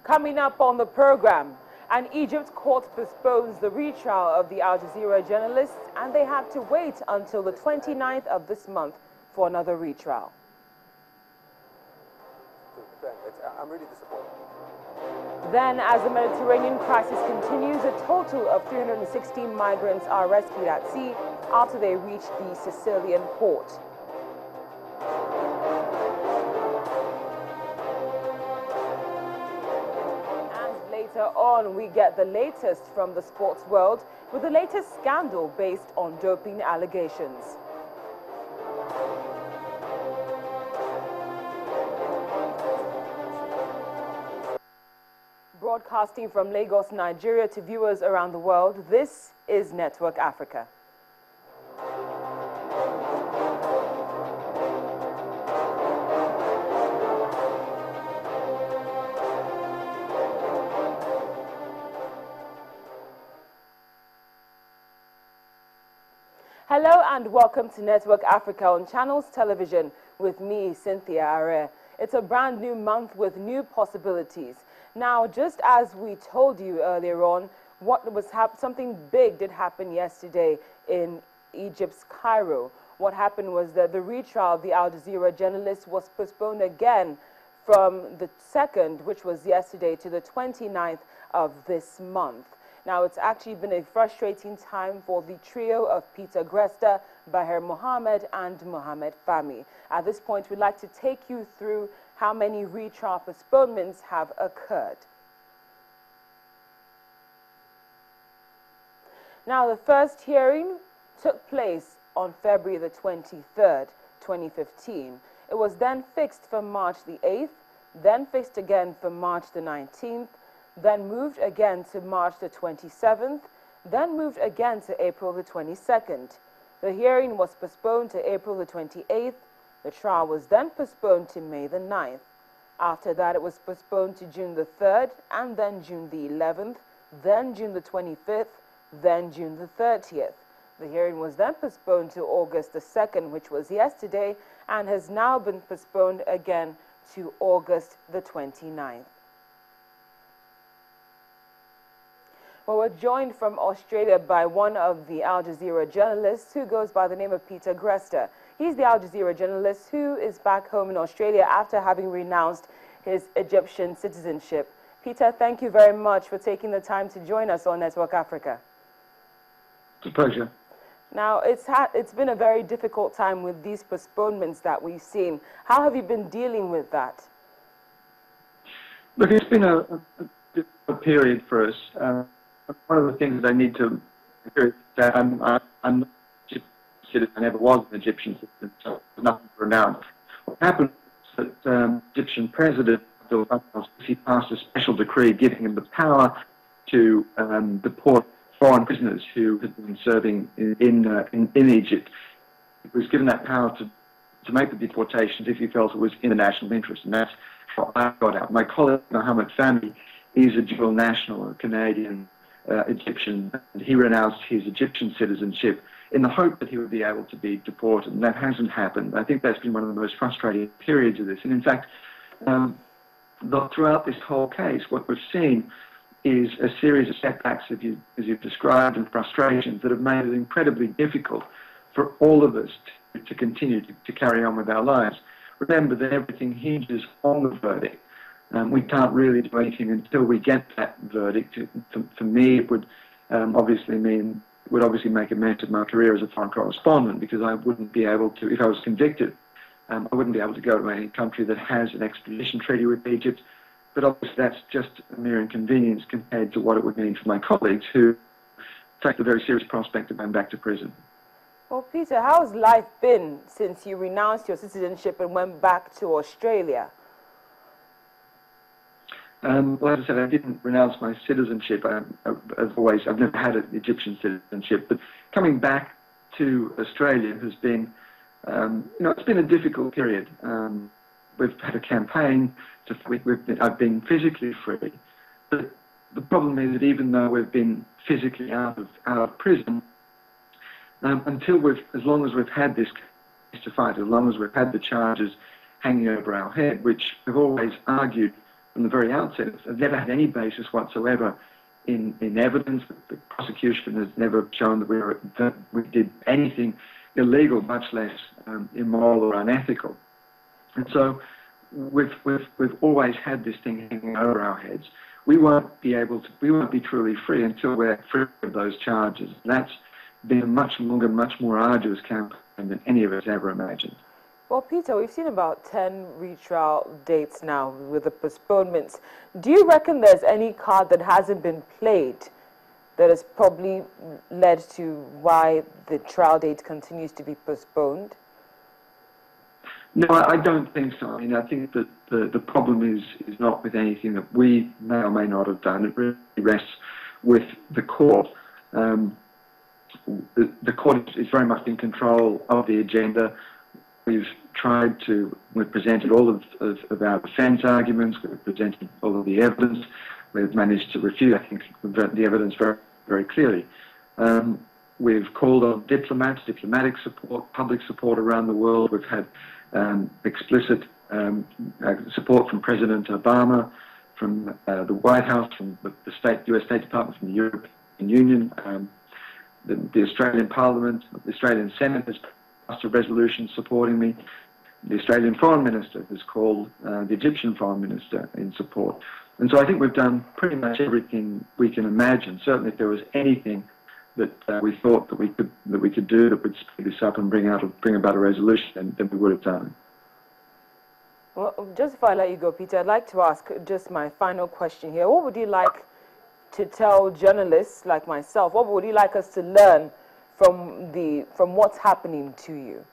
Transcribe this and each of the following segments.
Coming up on the program, an Egypt court postpones the retrial of the Aljazeera journalists, and they have to wait until the 29th of this month for another retrial. I'm really disappointed. Then, as the Mediterranean crisis continues, a total of 316 migrants are rescued at sea after they reach the Sicilian port. And later on, we get the latest from the sports world with the latest scandal based on doping allegations. Broadcasting from Lagos, Nigeria to viewers around the world, this is Network Africa. Hello and welcome to Network Africa on Channels Television with me, Cynthia Are. It's a brand new month with new possibilities. Now, just as we told you earlier on, something big did happen yesterday in Egypt's Cairo. What happened was that the retrial of the Aljazeera journalist was postponed again from the 2nd, which was yesterday, to the 29th of this month. Now, it's actually been a frustrating time for the trio of Peter Greste, Bahir Mohammed, and Mohammed Fahmy. At this point, we'd like to take you through how many retrial postponements have occurred. Now, the first hearing took place on February the 23rd, 2015. It was then fixed for March the 8th, then fixed again for March the 19th, then moved again to March the 27th, then moved again to April the 22nd. The hearing was postponed to April the 28th. The trial was then postponed to May the 9th. After that, it was postponed to June the 3rd, and then June the 11th, then June the 25th, then June the 30th. The hearing was then postponed to August the 2nd, which was yesterday, and has now been postponed again to August the 29th. Well, we're joined from Australia by one of the Al Jazeera journalists who goes by the name of Peter Greste. He's the Al Jazeera journalist who is back home in Australia after having renounced his Egyptian citizenship. Peter, thank you very much for taking the time to join us on Network Africa. It's a pleasure. Now, it's been a very difficult time with these postponements that we've seen. How have you been dealing with that? Look, it's been a period for us. One of the things that I need to hear is that I'm not an Egyptian citizen. I never was an Egyptian citizen, so there's nothing to renounce. What happened was that the Egyptian president, he passed a special decree giving him the power to deport foreign prisoners who had been serving in Egypt. He was given that power to make the deportations if he felt it was in the national interest, and that's how I got out. My colleague, Mohammed Fahmy, is a dual national, a Canadian Egyptian, and he renounced his Egyptian citizenship in the hope that he would be able to be deported, and that hasn't happened. I think that's been one of the most frustrating periods of this, and in fact, throughout this whole case, what we've seen is a series of setbacks, as you've described, and frustrations that have made it incredibly difficult for all of us to continue to carry on with our lives. Remember that everything hinges on the verdict. We can't really do anything until we get that verdict. For me, it would obviously make a mess of my career as a foreign correspondent, because I wouldn't be able to, if I was convicted, I wouldn't be able to go to any country that has an extradition treaty with Egypt. But obviously that's just a mere inconvenience compared to what it would mean for my colleagues who take the very serious prospect of going back to prison. Well, Peter, how has life been since you renounced your citizenship and went back to Australia? Well, as I said, I didn't renounce my citizenship. I've never had an Egyptian citizenship. But coming back to Australia has been, it's been a difficult period. We've had a campaign. I've been physically free. But the problem is that even though we've been physically out of prison, as long as we've had this case to fight, as long as we've had the charges hanging over our head, which we've always argued from the very outset, have never had any basis whatsoever in evidence. The prosecution has never shown that we did anything illegal, much less immoral or unethical. And so we've always had this thing hanging over our heads. We won't be truly free until we're free of those charges. And that's been a much longer, much more arduous campaign than any of us ever imagined. Well, Peter, we've seen about 10 retrial dates now with the postponements. Do you reckon there's any card that hasn't been played that has probably led to why the trial date continues to be postponed? No, I don't think so. I mean, I think that the problem is not with anything that we may or may not have done. It really rests with the court. The court is very much in control of the agenda. We've presented all of our defence arguments, we've presented all of the evidence, we've managed to refute, I think, the evidence very, very clearly. We've called on diplomats, diplomatic support, public support around the world. We've had explicit support from President Obama, from the White House, from the US State Department, from the European Union, the Australian Parliament, the Australian Senate has passed a resolution supporting me. The Australian Foreign Minister has called the Egyptian Foreign Minister in support. And so I think we've done pretty much everything we can imagine. Certainly if there was anything that we thought that we could do that would speed this up and bring about a resolution, then we would have done it. Well, just before I let you go, Peter, I'd like to ask just my final question here. What would you like to tell journalists like myself? What would you like us to learn from what's happening to you?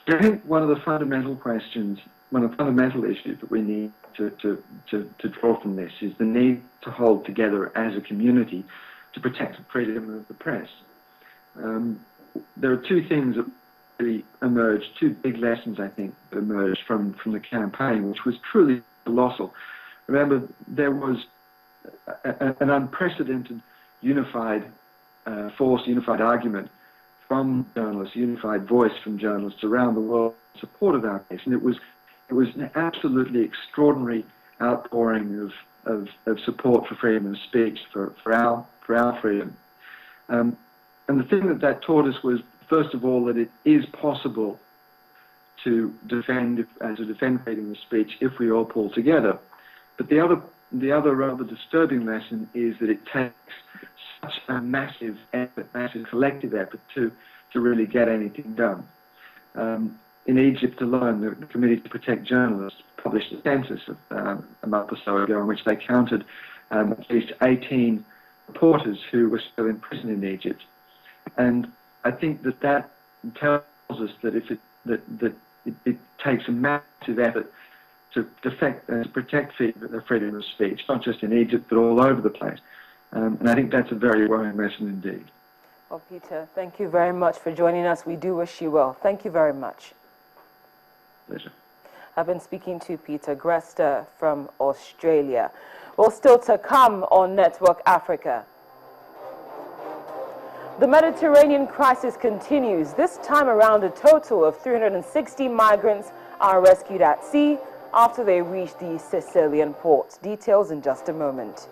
I think one of the fundamental questions, one of the fundamental issues that we need to draw from this is the need to hold together as a community to protect the freedom of the press. There are two things that really emerged, two big lessons, I think, that emerged from the campaign, which was truly colossal. Remember, there was an unprecedented unified force, unified argument from journalists, unified voice from journalists around the world in support of our case. And it was an absolutely extraordinary outpouring of support for freedom of speech, for our freedom. And the thing that taught us was, first of all, that it is possible to defend freedom of speech if we all pull together. But the other rather disturbing lesson is that it takes such a massive effort, massive collective effort to really get anything done. In Egypt alone, the Committee to Protect Journalists published a census a month or so ago in which they counted at least 18 reporters who were still in prison in Egypt. And I think that tells us that it takes a massive effort to protect freedom of speech, not just in Egypt, but all over the place. And I think that's a very worrying lesson indeed. Well, Peter, thank you very much for joining us. We do wish you well. Thank you very much. Pleasure. I've been speaking to Peter Greste from Australia. Well, still to come on Network Africa. The Mediterranean crisis continues. This time around, a total of 360 migrants are rescued at sea after they reach the Sicilian port. Details in just a moment.